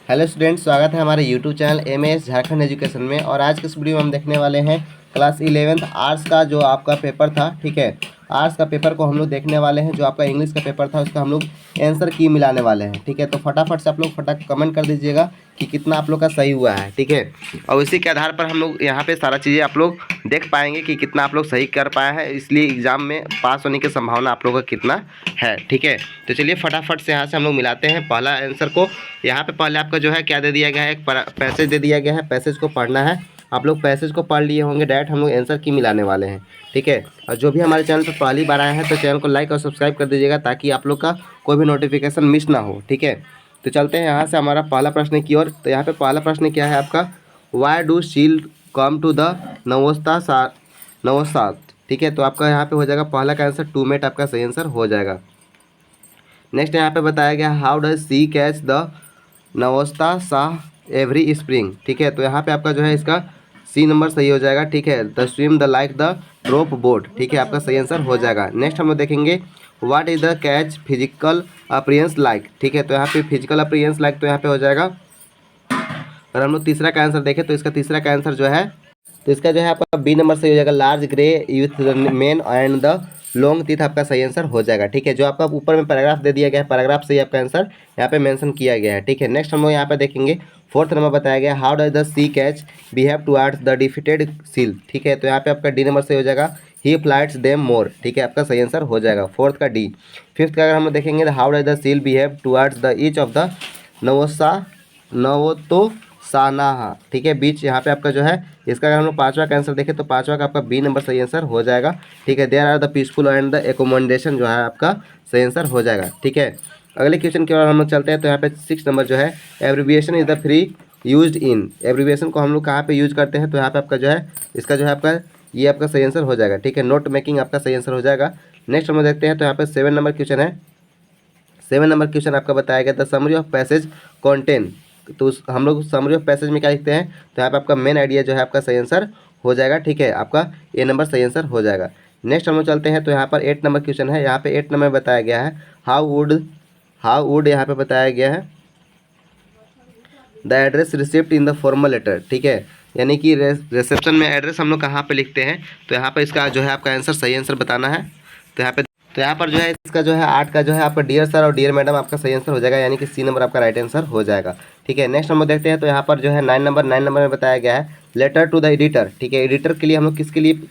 Hello students, स्वागत है हमारे YouTube channel MAS Jharkhand education में। और आज के इस वीडियो में हम देखने वाले हैं क्लास 11th आर्ट्स का जो आपका पेपर था। ठीक है, आर्ट्स का पेपर को हम लोग देखने वाले हैं। जो आपका इंग्लिश का पेपर था उसका हम लोग आंसर की मिलाने वाले हैं। ठीक है, तो फटाफट से आप लोग फटाक कमेंट कर दीजिएगा कि कितना आप लोग का सही हुआ है। ठीक है, और इसी के आधार पर हम लोग यहाँ पे सारा चीज़ें आप लोग देख पाएंगे कि कितना आप लोग सही कर पाए हैं, इसलिए एग्ज़ाम में पास होने की संभावना आप लोगों का कितना है। ठीक है, तो चलिए फटाफट से यहाँ से हम लोग मिलाते हैं पहला आंसर को। यहाँ पे पहले आपका जो है क्या दे दिया गया है, एक पैसेज दे दिया गया है। पैसेज को पढ़ना है। आप लोग पैसेज को पढ़ लिए होंगे, डायरेक्ट हम लोग आंसर की मिलाने वाले हैं। ठीक है, और जो भी हमारे चैनल पर पहली बार आया है तो चैनल को लाइक और सब्सक्राइब कर दीजिएगा ताकि आप लोग का कोई भी नोटिफिकेशन मिस ना हो। ठीक है, तो चलते हैं यहाँ से हमारा पहला प्रश्न की ओर। तो यहाँ पे पहला प्रश्न क्या है आपका, वाई डू शील कम टू द नवोस्ताद। ठीक है, तो आपका यहाँ पे हो जाएगा पहला का आंसर टू मेट, आपका सही आंसर हो जाएगा। नेक्स्ट यहाँ पे बताया गया how does she catch the नवोस्ता शाह एवरी स्प्रिंग। ठीक है, तो यहाँ पे आपका जो है इसका सी नंबर सही हो जाएगा। ठीक है, the swim the like the rope boat. ठीक है, आपका सही आंसर हो जाएगा। नेक्स्ट हम लोग देखेंगे what is the catch physical appearance like. ठीक है, तो यहाँ पे फिजिकल अपीयरेंस लाइक तो यहाँ पे हो जाएगा। और हम लोग तीसरा का आंसर देखें तो इसका तीसरा का आंसर जो है, तो इसका जो है आपका बी नंबर सही हो जाएगा, large grey youth main and the long teeth. आपका सही आंसर हो जाएगा। ठीक है, जो आपका ऊपर में पैराग्राफ दे दिया गया है, पैराग्राफ से ही आपका आंसर यहाँ पे मेंशन किया गया है। ठीक है, नेक्स्ट हम लोग यहाँ पे देखेंगे फोर्थ नंबर बताया गया how does the sea catch behave towards the defeated seal. ठीक है, तो यहाँ पे आपका डी नंबर सही हो जाएगा, ही फ्लाइट्स देम मोर। ठीक है, आपका सही आंसर हो जाएगा फोर्थ का डी। फिफ्थ का अगर हम लोग देखेंगे तो how does the seal behave towards the each of the नवोतो सानाहा। ठीक है, बीच यहाँ पे आपका जो है इसका अगर हम लोग पाँचवा का आंसर देखें तो पाँचवा का आपका बी नंबर सही आंसर हो जाएगा। ठीक है, there are the peaceful and the accommodation जो है आपका सही आंसर हो जाएगा। ठीक है, अगले क्वेश्चन की ओर हम लोग चलते हैं। तो यहाँ पे सिक्स नंबर जो है abbreviation is the free use in. Abbreviation को हम लोग कहाँ पे यूज करते हैं, तो यहाँ पे आपका जो है इसका जो है आपका ये आपका सही आंसर हो जाएगा। ठीक है, नोट मेकिंग आपका सही आंसर हो जाएगा। नेक्स्ट हम लोग देखते हैं। तो यहाँ पे 7 नंबर क्वेश्चन है। 7 नंबर क्वेश्चन आपका बताया गया the summary of passage contain. तो हम लोग समरी ऑफ पैसेज में क्या लिखते हैं, तो यहाँ पे आपका मेन आइडिया जो है आपका सही आंसर हो जाएगा। ठीक है, आपका ए नंबर सही आंसर हो जाएगा। नेक्स्ट हम लोग चलते हैं। तो यहाँ पर 8 नंबर क्वेश्चन है। यहाँ पे 8 नंबर बताया गया है हाउ वुड यहाँ पे बताया गया है the address receipt in the formal letter. ठीक है, यानी कि रिसेप्शन में एड्रेस हम लोग कहाँ पे लिखते हैं, तो यहाँ पर इसका जो है आपका आंसर सही आंसर बताना है। तो यहाँ पर जो है इसका जो है 8 का जो है आपका डियर सर और डियर मैडम आपका सही आंसर हो जाएगा, यानी कि सी नंबर आपका राइट आंसर हो जाएगा। ठीक है, नेक्स्ट हम देखते हैं। तो यहाँ पर जो है 9 नंबर में बताया गया है लेटर टू द एडिटर। ठीक है, एडिटर के लिए हम लोग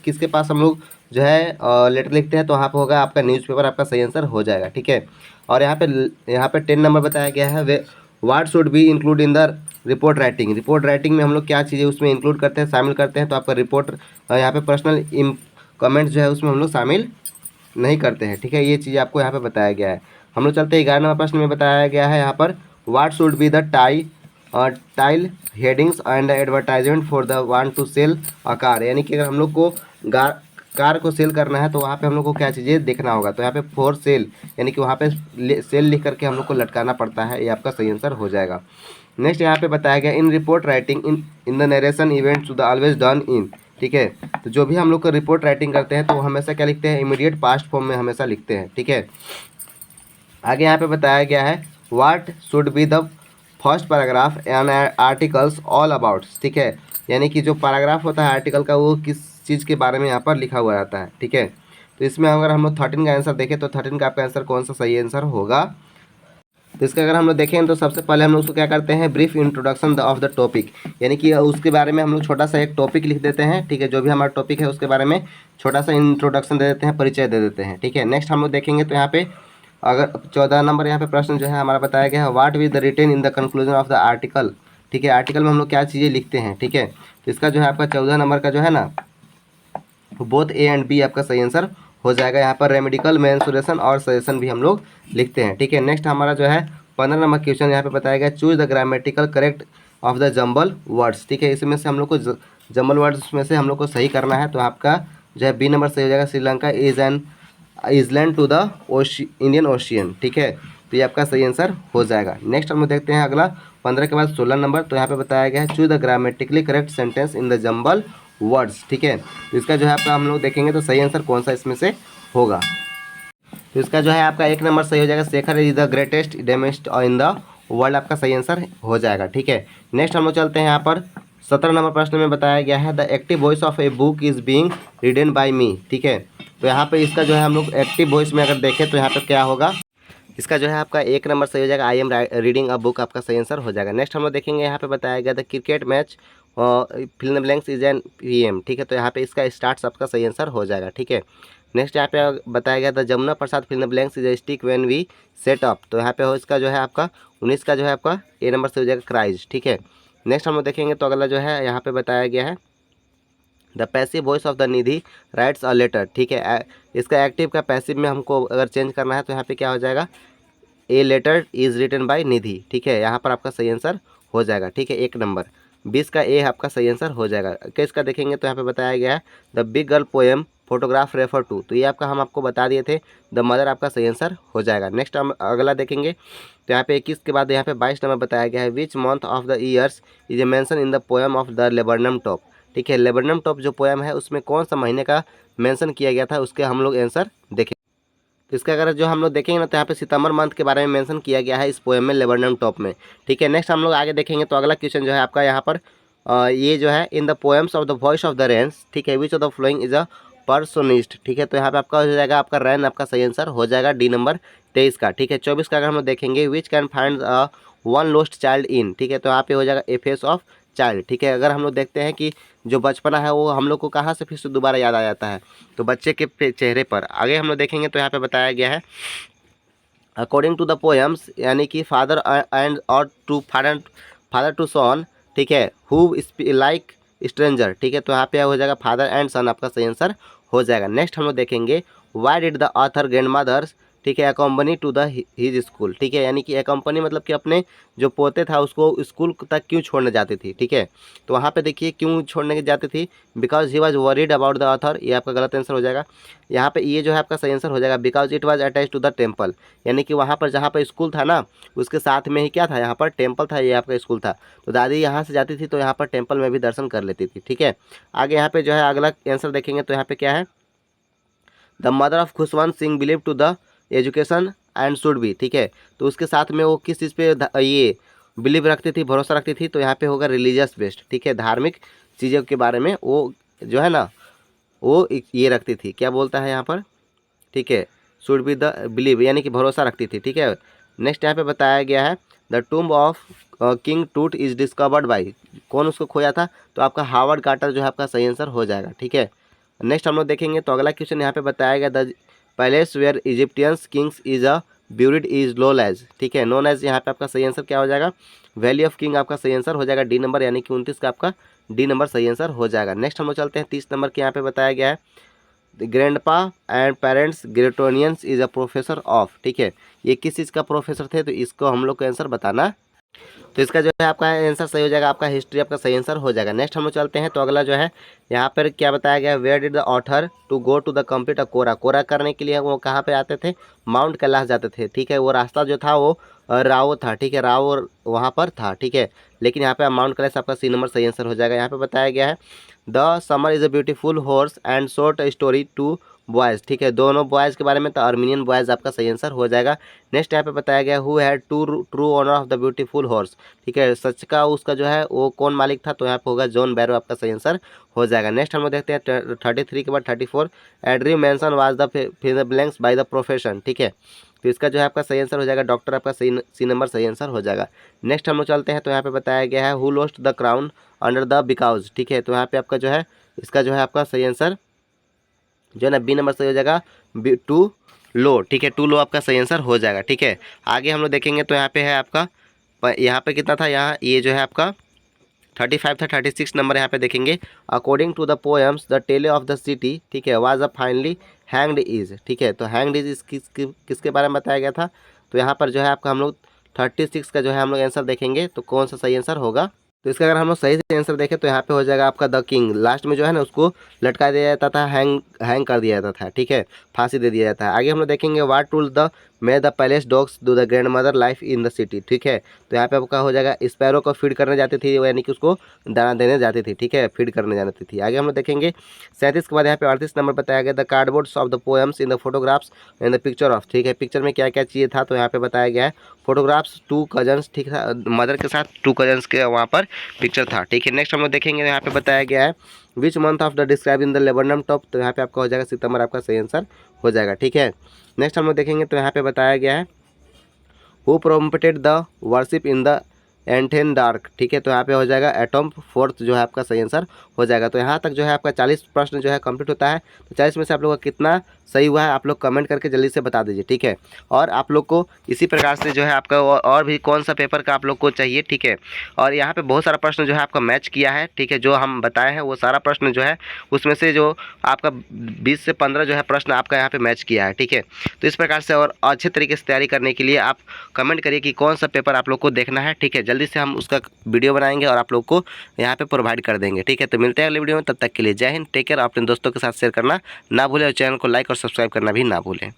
किसके पास हम लोग जो है लेटर लिखते हैं, तो वहाँ पर होगा आपका न्यूज़पेपर, आपका सही आंसर हो जाएगा। ठीक है, और यहाँ पे 10 नंबर बताया गया है what should be include in the report writing. Report writing में हम लोग क्या चीज़ें उसमें इंक्लूड करते हैं, शामिल करते हैं, तो आपका रिपोर्ट यहाँ पे पर्सनल कमेंट्स जो है उसमें हम लोग शामिल नहीं करते हैं। ठीक है, ये चीज़ आपको यहाँ पे बताया गया है। हम लोग चलते हैं 11 नंबर प्रश्न में बताया गया है यहाँ पर what should be the tile headings and advertisement for the want to sell a car. यानी कि अगर हम लोग को कार को सेल करना है तो वहाँ पे हम लोग को क्या चीज़ें देखना होगा, तो यहाँ पे फॉर सेल यानी कि वहाँ पे सेल लिख करके हम लोग को लटकाना पड़ता है, ये आपका सही आंसर हो जाएगा। नेक्स्ट यहाँ पे बताया गया in report writing in the narration event to the always done in. ठीक है, तो जो भी हम लोग को रिपोर्ट राइटिंग करते हैं तो वो हमेशा क्या लिखते हैं, इमीडिएट पास्ट फॉर्म में हमेशा लिखते हैं। ठीक है, आगे यहाँ पे बताया गया है what should be the first paragraph an articles all about. ठीक है, यानी कि जो पैराग्राफ होता है आर्टिकल का वो किस चीज़ के बारे में यहाँ पर लिखा हुआ रहता है। ठीक है, तो इसमें अगर हम लोग 13 का आंसर देखें तो 13 का आपका आंसर कौन सा सही आंसर होगा, तो इसका अगर हम लोग देखें तो सबसे पहले हम लोग उसको क्या करते हैं, brief introduction of the topic, यानी कि उसके बारे में हम लोग छोटा सा एक टॉपिक लिख देते हैं। ठीक है, जो भी हमारा टॉपिक है उसके बारे में छोटा सा इंट्रोडक्शन दे देते हैं, परिचय दे देते हैं। ठीक है, नेक्स्ट हम लोग देखेंगे तो यहाँ पे अगर 14 नंबर यहाँ पे प्रश्न जो है हमारा बताया गया है what was the written in the conclusion of the article. ठीक है, आर्टिकल में हम लोग क्या चीज़ें लिखते हैं। ठीक है, तो इसका जो है आपका 14 नंबर का जो है ना बोथ ए एंड बी आपका सही आंसर हो जाएगा। यहाँ पर रेमेडिकल मेंसुरेशन और सजेशन भी हम लोग लिखते हैं। ठीक है, नेक्स्ट हमारा जो है 15 नंबर क्वेश्चन यहाँ पे बताया गया choose the grammatical correct of the jumble words. ठीक है, इसमें से हम लोग को जम्बल वर्ड्स में से हम लोग को सही करना है, तो आपका जो है बी नंबर सही हो जाएगा, Sri Lanka is an island to the Indian ocean. ठीक है, तो ये आपका सही आंसर हो जाएगा। नेक्स्ट हम लोग देखते हैं अगला 15 के बाद 16 नंबर। तो यहाँ पे बताया गया है choose the grammatically correct sentence in the jumble words. ठीक है, तो इसका जो है आपका हम लोग देखेंगे तो सही आंसर कौन सा इसमें से होगा, तो इसका जो है आपका 1 नंबर सही हो जाएगा, Shekhar is the greatest dentist in the world आपका सही आंसर हो जाएगा। ठीक है, नेक्स्ट हम लोग चलते हैं यहाँ पर 17 नंबर प्रश्न में बताया गया है the active voice of a book is being ridden by me. ठीक है, तो यहाँ पे इसका जो है हम लोग एक्टिव वॉइस में अगर देखें तो यहाँ पे क्या होगा, इसका जो है आपका 1 नंबर सही हो जाएगा, I am reading a book आपका सही आंसर हो जाएगा। नेक्स्ट हम लोग देखेंगे यहाँ पे बताया गया the cricket match fill in the blanks is an PM. ठीक है, तो यहाँ पे इसका स्टार्ट्स आपका सही आंसर हो जाएगा। ठीक है, नेक्स्ट यहाँ पे बताया गया the Jamuna Prasad fill in the blanks is a stick when we set up. तो यहाँ पे हो इसका जो है आपका 19 का जो है आपका ए नंबर से हो जाएगा क्राइज। ठीक है, नेक्स्ट हम लोग देखेंगे तो अगला जो है यहाँ पे बताया गया है the passive voice of the Nidhi writes a letter. ठीक है, इसका एक्टिव का पैसिव में हमको अगर चेंज करना है तो यहाँ पे क्या हो जाएगा, a letter is written by Nidhi. ठीक है, यहाँ पर आपका सही आंसर हो जाएगा। ठीक है, 1 नंबर 20 का ए आपका सही आंसर हो जाएगा। किस का देखेंगे तो यहाँ पे बताया गया है the big girl poem photograph refer to. तो ये आपका हम आपको बता दिए थे, द मदर आपका सही आंसर हो जाएगा। नेक्स्ट हम अगला देखेंगे तो यहाँ पे 21 के बाद यहाँ पे 22 नंबर बताया गया है which month of the years is a mention in the poem of the laburnum top. ठीक है, लेबरनम टॉप जो पोएम है उसमें कौन सा महीने का मेंशन किया गया था, उसके हम लोग आंसर देखें। तो इसका अगर जो हम लोग देखेंगे ना तो यहाँ पे सितंबर मंथ के बारे में मेंशन किया गया है इस पोएम में लेबरनम टॉप में। ठीक है, नेक्स्ट हम लोग आगे देखेंगे तो अगला क्वेश्चन जो है आपका यहाँ पर ये जो है in the poems of the voice of the rains. ठीक है, which of the flowing is a personist. ठीक है, तो यहाँ पे आपका हो जाएगा आपका रैन आपका सही आंसर हो जाएगा डी नंबर 23 का। ठीक है, 24 का अगर हम लोग देखेंगे which can find one lost child in. ठीक है, तो यहाँ पे हो जाएगा ए फेस ऑफ चाइल्ड। ठीक है, अगर हम लोग देखते हैं कि जो बचपना है वो हम लोग को कहाँ से फिर से दोबारा याद आ जाता है, तो बच्चे के चेहरे पर। आगे हम लोग देखेंगे तो यहाँ पे बताया गया है अकॉर्डिंग टू द पोएम्स, यानी कि फादर एंड और टू फादर टू सन। ठीक है, हु लाइक स्ट्रेंजर। ठीक है, तो यहाँ पे हो जाएगा फादर एंड सन आपका सही आंसर हो जाएगा। नेक्स्ट हम लोग देखेंगे why did the author grandmothers. ठीक है, accompany to the his school. ठीक है, यानी कि अकम्पनी मतलब कि अपने जो पोते था उसको स्कूल तक क्यों छोड़ने जाती थी। ठीक है, तो वहाँ पे देखिए क्यों छोड़ने जाती थी, because he was worried about the author. ये आपका गलत आंसर हो जाएगा। यहाँ पे ये जो है आपका सही आंसर हो जाएगा because it was attach to the temple, यानी कि वहाँ पर जहाँ पर स्कूल था ना उसके साथ में ही क्या था, यहाँ पर टेम्पल था, ये आपका स्कूल था। तो दादी यहाँ से जाती थी तो यहाँ पर टेम्पल में भी दर्शन कर लेती थी। ठीक है, आगे यहाँ पे जो है अगला आंसर देखेंगे तो यहाँ पे क्या है the mother of Khushwant Singh believe to the education and should be. ठीक है, तो उसके साथ में वो किस चीज़ पे ये बिलीव रखती थी, भरोसा रखती थी, तो यहाँ पे होगा रिलीजियस बेस्ड। ठीक है, धार्मिक चीज़ों के बारे में वो जो है ना वो ये रखती थी, क्या बोलता है यहाँ पर। ठीक है, शुड बी द बिलीव यानी कि भरोसा रखती थी। ठीक है, नेक्स्ट यहाँ पे बताया गया है द टूम्ब ऑफ किंग टूट इज डिस्कवर्ड बाई, कौन उसको खोया था, तो आपका हावर्ड कार्टर जो है आपका सही आंसर हो जाएगा। ठीक है, नेक्स्ट हम लोग देखेंगे तो अगला क्वेश्चन यहाँ पे बताया गया the palace where Egyptians kings is a buried is lol age. ठीक है, नोन एज यहाँ पे आपका सही आंसर क्या हो जाएगा, वैली ऑफ किंग आपका सही आंसर हो जाएगा डी नंबर, यानी कि 29 का आपका डी नंबर सही आंसर हो जाएगा। नेक्स्ट हम लोग चलते हैं 30 नंबर के यहाँ पे बताया गया है ग्रैंडपा एंड पेरेंट्स ग्रेटोनियंस इज अ प्रोफेसर ऑफ। ठीक है, ये किस चीज़ का प्रोफेसर थे, तो इसको हम लोग को आंसर बताना। तो इसका जो है आपका आंसर सही हो जाएगा, आपका हिस्ट्री आपका सही आंसर हो जाएगा। नेक्स्ट हम लोग चलते हैं तो अगला जो है यहाँ पर क्या बताया गया, where did the author to go to the complete a कोरा। कोरा करने के लिए वो कहाँ पे आते थे, माउंट कैलाश जाते थे। ठीक है, वो रास्ता जो था वो रावो था। ठीक है, रावो वहाँ पर था। ठीक है, लेकिन यहाँ पे माउंट कैलाश आपका सी नंबर सही आंसर हो जाएगा। यहाँ पे बताया गया है the summer is a beautiful horse and short story two boys. ठीक है, दोनों बॉयज़ के बारे में, तो आर्मीनियन बॉयज़ आपका सही आंसर हो जाएगा। नेक्स्ट यहाँ पे बताया गया who had true owner of the beautiful horse. ठीक है, सच का उसका जो है वो कौन मालिक था, तो यहाँ पे होगा जॉन बैरो आपका सही आंसर हो जाएगा। नेक्स्ट हम लोग देखते हैं 33 के बाद 34 एड्री मैंसन was the fill the blanks by the profession. ठीक है, तो इसका जो है आपका सही आंसर हो जाएगा डॉक्टर, आपका सी नंबर सही आंसर हो जाएगा। नेक्स्ट हम लोग चलते हैं तो यहाँ पे बताया गया है who lost the crown under the because. ठीक है, तो यहाँ पे आपका जो है इसका जो है आपका सही आंसर जो है ना बी नंबर सही हो जाएगा टू लो। ठीक है, टू लो आपका सही आंसर हो जाएगा। ठीक है, आगे हम लोग देखेंगे तो यहाँ पे है आपका यहाँ पे कितना था, यहाँ ये जो है आपका 35 था। 36 नंबर यहाँ पे देखेंगे according to the poems the tale of the city. ठीक है, was a finally hanged is. ठीक है, तो हैंग्ड इज किसके बारे में बताया गया था, तो यहाँ पर जो है आपका हम लोग 36 का जो है हम लोग आंसर देखेंगे तो कौन सा सही आंसर होगा। तो इसका अगर हम लोग सही से आंसर देखें तो यहाँ पे हो जाएगा आपका द किंग। लास्ट में जो है ना उसको लटका दिया जाता था, हैंग कर दिया जाता था। ठीक है, फांसी दे दिया जाता है। आगे हम लोग देखेंगे what rule the may the palace dogs do the grand mother life in the city. ठीक है, तो यहाँ पे आपका हो जाएगा स्पैरो को फीड करने जाती थी, यानी कि उसको दाना देने जाती थी। ठीक है, फीड करने जाती थी। आगे हम लोग देखेंगे 37 के बाद यहाँ पे 38 नंबर बताया गया the cardboards of the poems in the photographs in the picture of. ठीक है, पिक्चर में क्या क्या चाहिए था, तो यहाँ पे बताया गया है फोटोग्राफ्स 2 कजन्स। ठीक है, मदर के साथ 2 कजन्स के वहाँ पर पिक्चर था। ठीक है, नेक्स्ट हम लोग देखेंगे यहाँ पे बताया गया है which month of the describe in the laburnum top. तो यहाँ पे आपका हो जाएगा सितंबर, आपका सही आंसर हो जाएगा। ठीक है, नेक्स्ट हम लोग देखेंगे तो यहाँ पे बताया गया है who prompted the worship in the ancient dark. ठीक है, तो यहाँ पे हो जाएगा एटम फोर्थ जो है आपका सही आंसर हो जाएगा। तो यहाँ तक जो है आपका 40 प्रश्न जो है कंप्लीट होता है। तो 40 में से आप लोगों का कितना सही हुआ है आप लोग कमेंट करके जल्दी से बता दीजिए। ठीक है, और आप लोग को इसी प्रकार से जो है आपका और भी कौन सा पेपर का आप लोग को चाहिए। ठीक है, और यहाँ पे बहुत सारा प्रश्न जो है आपका मैच किया है। ठीक है, जो हम बताए हैं वो सारा प्रश्न जो है उसमें से जो आपका 20 से 15 जो है प्रश्न आपका यहाँ पे मैच किया है। ठीक है, तो इस प्रकार से और अच्छे तरीके से तैयारी करने के लिए आप कमेंट करिए कि कौन सा पेपर आप लोग को देखना है। ठीक है, जल्दी से हम उसका वीडियो बनाएंगे और आप लोग को यहाँ पे प्रोवाइड कर देंगे। ठीक है, तो मिलते हैं अगले वीडियो में, तब तक के लिए जय हिंद, टेक केयर। अपने दोस्तों के साथ शेयर करना ना भूलें और चैनल को लाइक और सब्सक्राइब करना भी ना भूलें।